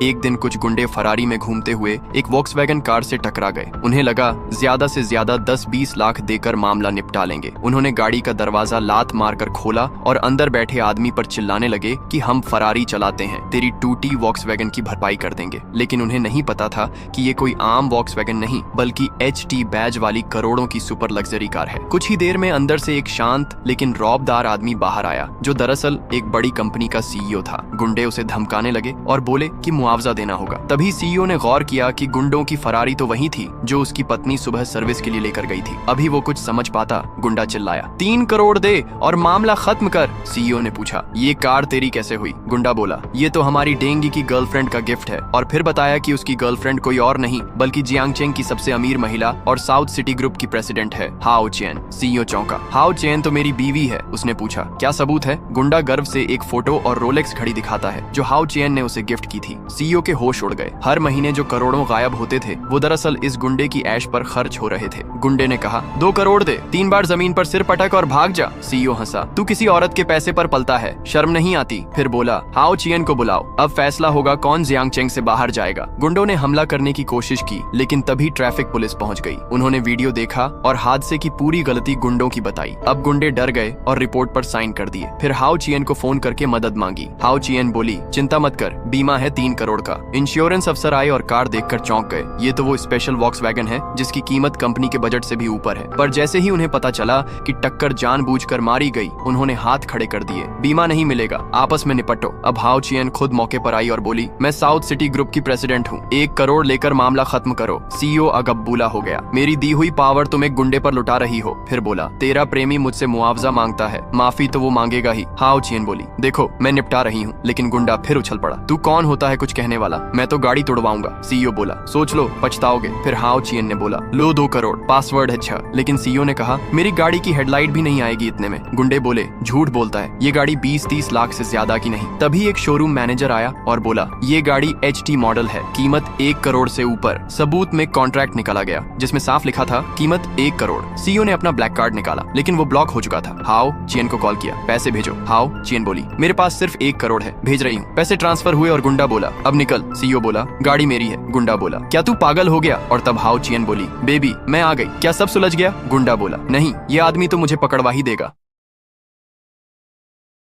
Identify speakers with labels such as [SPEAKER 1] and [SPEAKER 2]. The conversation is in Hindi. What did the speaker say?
[SPEAKER 1] एक दिन कुछ गुंडे फरारी में घूमते हुए एक वॉक्सवैगन कार से टकरा गए। उन्हें लगा ज्यादा से ज्यादा 10-20 लाख देकर मामला निपटा लेंगे। उन्होंने गाड़ी का दरवाजा लात मारकर खोला और अंदर बैठे आदमी पर चिल्लाने लगे कि हम फरारी चलाते हैं, तेरी टूटी वॉक्सवैगन की भरपाई कर देंगे। लेकिन उन्हें नहीं पता था कि ये कोई आम वॉक्सवैगन नहीं बल्कि HT बैज वाली करोड़ों की सुपर लग्जरी कार है। कुछ ही देर में अंदर से एक शांत लेकिन रौबदार आदमी बाहर आया जो दरअसल एक बड़ी कंपनी का CEO था। गुंडे उसे धमकाने लगे और बोले कि मुआवजा देना होगा। तभी CEO ने गौर किया कि गुंडों की फरारी तो वही थी जो उसकी पत्नी सुबह सर्विस के लिए लेकर गई थी। अभी वो कुछ समझ पाता, गुंडा चिल्लाया, 3 करोड़ दे और मामला खत्म कर। CEO ने पूछा, ये कार तेरी कैसे हुई? गुंडा बोला, ये तो हमारी डेंगी की गर्लफ्रेंड का गिफ्ट है। और फिर बताया कि उसकी गर्लफ्रेंड कोई और नहीं बल्कि जियांगचेंग की सबसे अमीर महिला और साउथ सिटी ग्रुप की प्रेसिडेंट है, हाओ चेन। CEO चौंका, हाओ चेन तो मेरी बीवी है। उसने पूछा, क्या सबूत है? गुंडा गर्व से एक फोटो और रोलेक्स घड़ी दिखाता है जो हाओ चेन ने उसे गिफ्ट की थी। CEO के होश उड़ गए। हर महीने जो करोड़ों गायब होते थे वो दरअसल इस गुंडे की ऐश पर खर्च हो रहे थे। गुंडे ने कहा, 2 करोड़ दे, 3 बार जमीन पर सिर पटक और भाग जा। CEO हंसा, तू किसी औरत के पैसे पर पलता है, शर्म नहीं आती? फिर बोला, हाओ चियन को बुलाओ, अब फैसला होगा कौन जियांगचेंग से बाहर जाएगा। गुंडों ने हमला करने की कोशिश की लेकिन तभी ट्रैफिक पुलिस पहुंच गई। उन्होंने वीडियो देखा और हादसे की पूरी गलती गुंडों की बताई। अब गुंडे डर गए और रिपोर्ट पर साइन कर दिए। फिर हाओ चियन को फोन करके मदद मांगी। हाओ चियन बोली, चिंता मत कर, बीमा है 3 करोड़ का। इंश्योरेंस अफसर आए और कार देखकर चौंक गए। ये तो वो स्पेशल वॉक्सवैगन है जिसकी कीमत कंपनी के बजट से भी ऊपर है। पर जैसे ही उन्हें पता चला कि टक्कर जानबूझकर मारी गई, उन्होंने हाथ खड़े कर दिए। बीमा नहीं मिलेगा, आपस में निपटो। अब हाओ चियन खुद मौके पर आई और बोली, मैं साउथ सिटी ग्रुप की प्रेसिडेंट हूँ, 1 करोड़ लेकर मामला खत्म करो। CEO अगबूला हो गया, मेरी दी हुई पावर तुम एक गुंडे पर लुटा रही हो। फिर बोला, तेरा प्रेमी मुझसे मुआवजा मांगता है, माफी तो वो मांगेगा ही। हाओ चियन बोली, देखो मैं निपटा रही हूँ। लेकिन गुंडा फिर उछल पड़ा, तू कौन होता है कुछ कहने वाला? मैं तो गाड़ी तोड़वाऊंगा। CEO बोला, सोच लो, पछताओगे। फिर हाओ चियन ने बोला, लो 2 करोड़, पासवर्ड है 6। लेकिन CEO ने कहा, मेरी गाड़ी की हेडलाइट भी नहीं आएगी इतने में। गुंडे बोले, झूठ बोलता है, ये गाड़ी 20-30 लाख से ज्यादा की नहीं। तभी एक शोरूम मैनेजर आया और बोला, ये गाड़ी HT मॉडल है, कीमत 1 करोड़ से ऊपर। सबूत में कॉन्ट्रैक्ट निकाला गया जिसमें साफ लिखा था कीमत 1 करोड़। CEO ने अपना ब्लैक कार्ड निकाला लेकिन वो ब्लॉक हो चुका था। हाओ चियन को कॉल किया, पैसे भेजो। हाओ चियन बोली, मेरे पास सिर्फ 1 करोड़ है, भेज रही हूँ। पैसे ट्रांसफर हुए और गुंडा बोला, अब निकल। CEO बोला, गाड़ी मेरी है। गुंडा बोला, क्या तू पागल हो गया? और तब हाओ चियन बोली, बेबी मैं आ गई, क्या सब सुलझ गया? गुंडा बोला, नहीं, ये आदमी तो मुझे पकड़वा ही देगा।